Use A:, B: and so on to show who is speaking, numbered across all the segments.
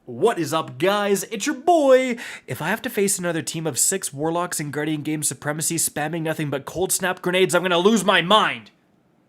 A: What is up, guys? It's your boy! If I have to face another team of 6 Warlocks in Guardian Game Supremacy spamming nothing but cold snap grenades, I'm gonna lose my mind!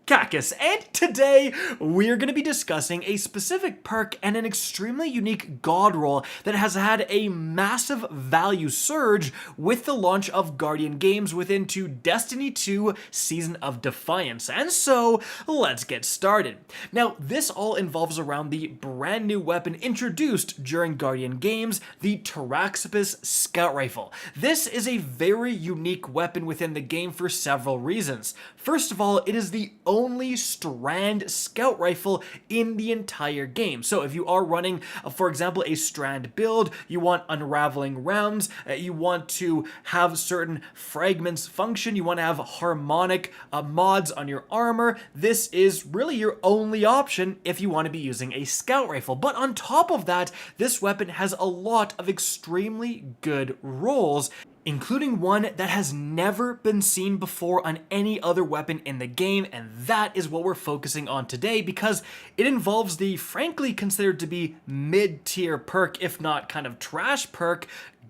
A: Cacus, and today we're going to be discussing a specific perk and an extremely unique god roll that has had a massive value surge with the launch of Guardian games within Destiny 2 Season of Defiance. And so, let's get started. Now, this all involves around the brand new weapon introduced during Guardian games, the Taraxippos Scout Rifle. This is a very unique weapon within the game for several reasons. First of all, it is the only Strand Scout Rifle in the entire game. So if you are running, for example, a Strand build, you want unraveling rounds, you want to have certain fragments function, you want to have harmonic mods on your armor, this is really your only option if you want to be using a Scout Rifle. But on top of that, this weapon has a lot of extremely good rolls, including one that has never been seen before on any other weapon in the game, and that is what we're focusing on today because it involves the frankly considered to be mid-tier perk, if not kind of trash perk,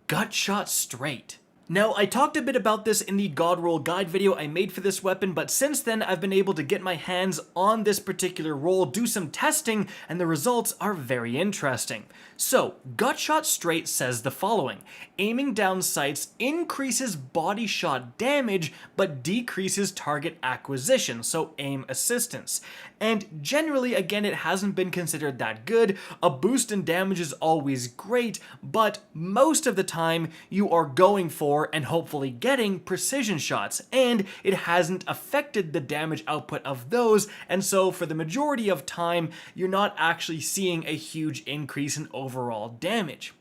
A: Gutshot Straight. Now, I talked a bit about this in the God Roll guide video I made for this weapon, but since then I've been able to get my hands on this particular roll, do some testing, and the results are very interesting. So, Gutshot Straight says the following: aiming down sights increases body shot damage, but decreases target acquisition, so aim assistance. And generally, again, it hasn't been considered that good. A boost in damage is always great, but most of the time you are going for and hopefully getting precision shots, and it hasn't affected the damage output of those, and so for the majority of time, you're not actually seeing a huge increase in overall damage.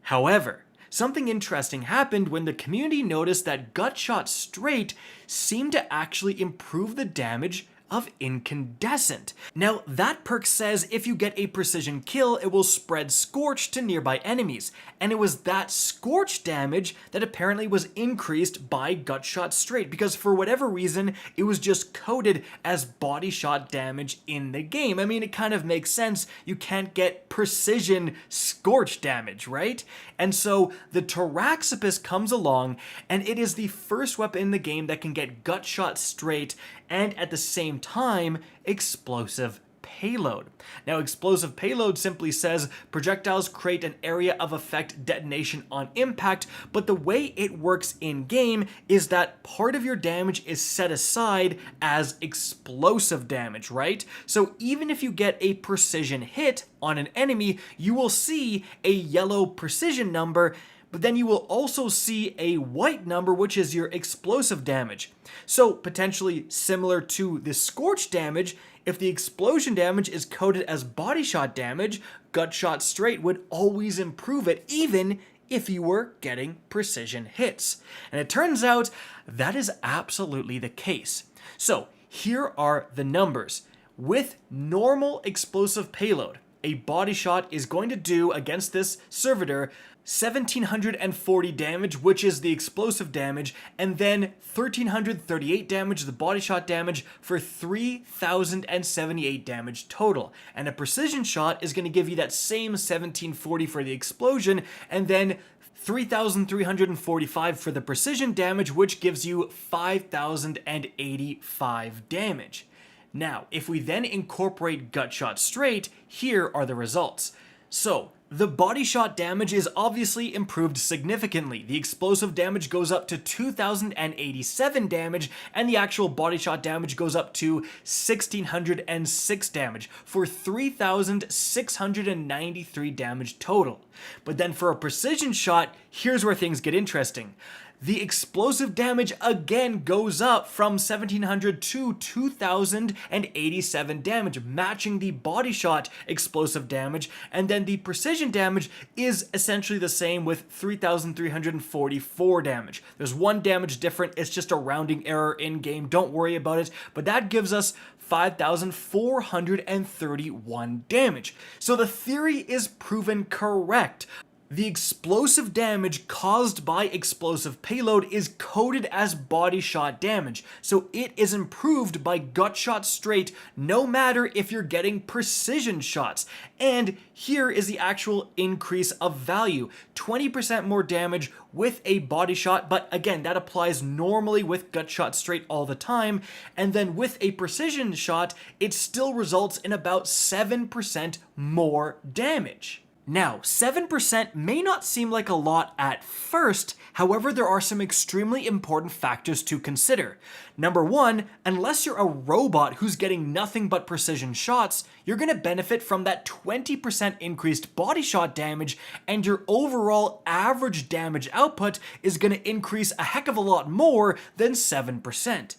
A: However, something interesting happened when the community noticed that Gutshot Straight seemed to actually improve the damage of Incandescent. Now, that perk says if you get a precision kill, it will spread Scorch to nearby enemies, and it was that Scorch damage that apparently was increased by Gutshot Straight, because for whatever reason, it was just coded as body shot damage in the game. I mean, it kind of makes sense. You can't get precision Scorch damage, right? And so the Taraxippos comes along, and it is the first weapon in the game that can get Gutshot Straight and at the same time, explosive payload. Now, explosive payload simply says projectiles create an area of effect detonation on impact, but the way it works in-game is that part of your damage is set aside as explosive damage, right? So even if you get a precision hit on an enemy, you will see a yellow precision number, but then you will also see a white number, which is your explosive damage. So potentially similar to the Scorch damage, if the explosion damage is coded as body shot damage, Gutshot Straight would always improve it, even if you were getting precision hits. And it turns out that is absolutely the case. So here are the numbers. With normal explosive payload, a body shot is going to do against this servitor 1,740 damage, which is the explosive damage, and then 1,338 damage, the body shot damage, for 3,078 damage total. And a precision shot is going to give you that same 1,740 for the explosion, and then 3,345 for the precision damage, which gives you 5,085 damage. Now, if we then incorporate Gutshot Straight, here are the results. So, the body shot damage is obviously improved significantly. The explosive damage goes up to 2,087 damage, and the actual body shot damage goes up to 1,606 damage, for 3,693 damage total. But then for a precision shot, here's where things get interesting. The explosive damage again goes up from 1,700 to 2,087 damage, matching the body shot explosive damage, and then the precision damage is essentially the same with 3,344 damage. There's one damage different, it's just a rounding error in-game, don't worry about it, but that gives us 5,431 damage. So the theory is proven correct. The explosive damage caused by explosive payload is coded as body shot damage, so it is improved by Gutshot straight no matter if you're getting precision shots. And here is the actual increase of value. 20% more damage with a body shot, but again, that applies normally with Gutshot straight all the time, and then with a precision shot, it still results in about 7% more damage. Now, 7% may not seem like a lot at first, however, there are some extremely important factors to consider. Number one, unless you're a robot who's getting nothing but precision shots, you're going to benefit from that 20% increased body shot damage, and your overall average damage output is going to increase a heck of a lot more than 7%.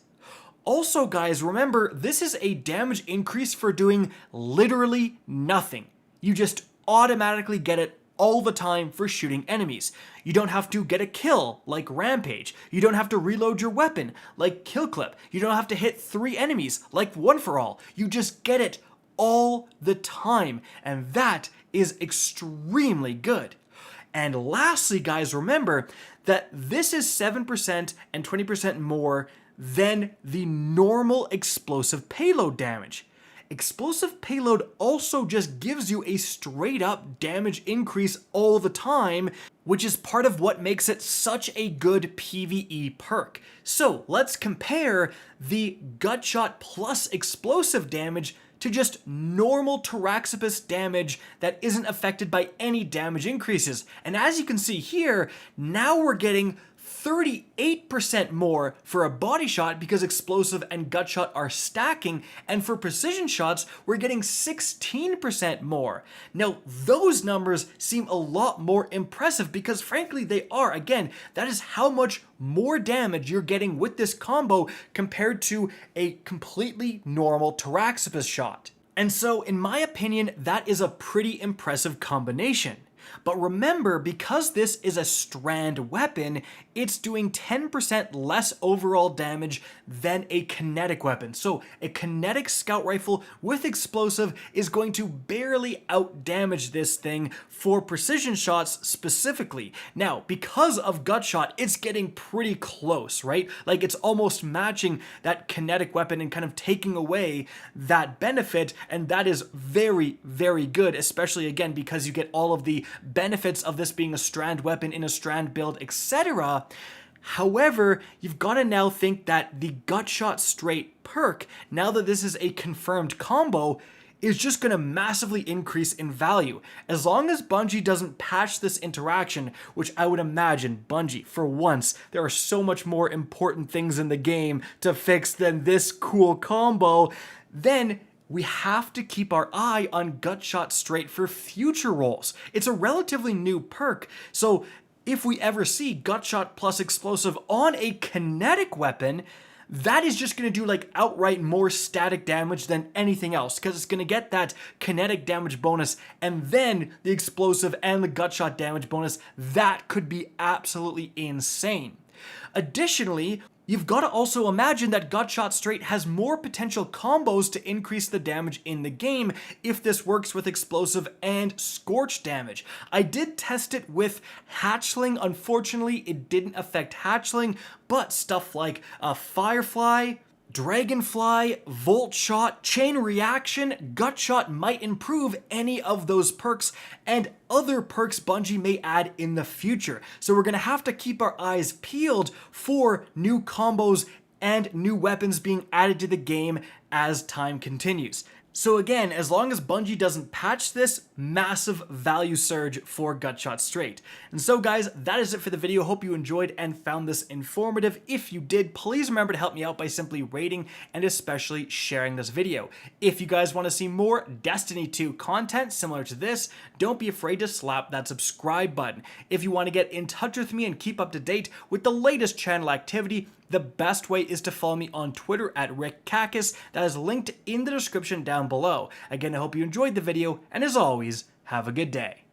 A: Also, guys, remember, this is a damage increase for doing literally nothing. You just automatically get it all the time for shooting enemies. You don't have to get a kill like Rampage. You don't have to reload your weapon like Kill Clip. You don't have to hit 3 enemies like One for All. You just get it all the time, and that is extremely good. And lastly, guys, remember that this is 7% and 20% more than the normal explosive payload damage. Explosive payload also just gives you a straight up damage increase all the time, which is part of what makes it such a good PvE perk. So let's compare the Gutshot plus explosive damage to just normal Taraxippos damage that isn't affected by any damage increases. And as you can see here, now we're getting 38% more for a body shot because explosive and Gutshot are stacking, and for precision shots, we're getting 16% more. Now, those numbers seem a lot more impressive because frankly they are. Again, that is how much more damage you're getting with this combo compared to a completely normal Taraxippos shot. And so, in my opinion, that is a pretty impressive combination. But remember, because this is a strand weapon, it's doing 10% less overall damage than a kinetic weapon. So a kinetic scout rifle with explosive is going to barely outdamage this thing for precision shots specifically. Now, because of Gutshot, it's getting pretty close, right? Like it's almost matching that kinetic weapon and kind of taking away that benefit, and that is very, very good, especially again because you get all of the benefits of this being a strand weapon in a strand build, etc. However, you've got to now think that the Gutshot straight perk, now that this is a confirmed combo, is just going to massively increase in value. As long as Bungie doesn't patch this interaction, which I would imagine Bungie, for once, there are so much more important things in the game to fix than this cool combo, then we have to keep our eye on Gutshot straight for future rolls. It's a relatively new perk, so if we ever see Gutshot plus explosive on a kinetic weapon, that is just going to do like outright more static damage than anything else, because it's going to get that kinetic damage bonus and then the explosive and the Gutshot damage bonus. That could be absolutely insane. Additionally, you've got to also imagine that Gutshot straight has more potential combos to increase the damage in the game if this works with explosive and scorch damage. I did test it with Hatchling. Unfortunately, it didn't affect Hatchling, but stuff like Firefly, Dragonfly, Volt Shot, Chain Reaction, Gutshot might improve any of those perks and other perks Bungie may add in the future. So we're going to have to keep our eyes peeled for new combos and new weapons being added to the game as time continues. So again, as long as Bungie doesn't patch this, massive value surge for Gutshot straight. And so guys, that is it for the video. Hope you enjoyed and found this informative. If you did, please remember to help me out by simply rating and especially sharing this video. If you guys want to see more Destiny 2 content similar to this, don't be afraid to slap that subscribe button. If you want to get in touch with me and keep up to date with the latest channel activity, the best way is to follow me on Twitter at RickCacus. That is linked in the description down below. Again, I hope you enjoyed the video, and as always, have a good day.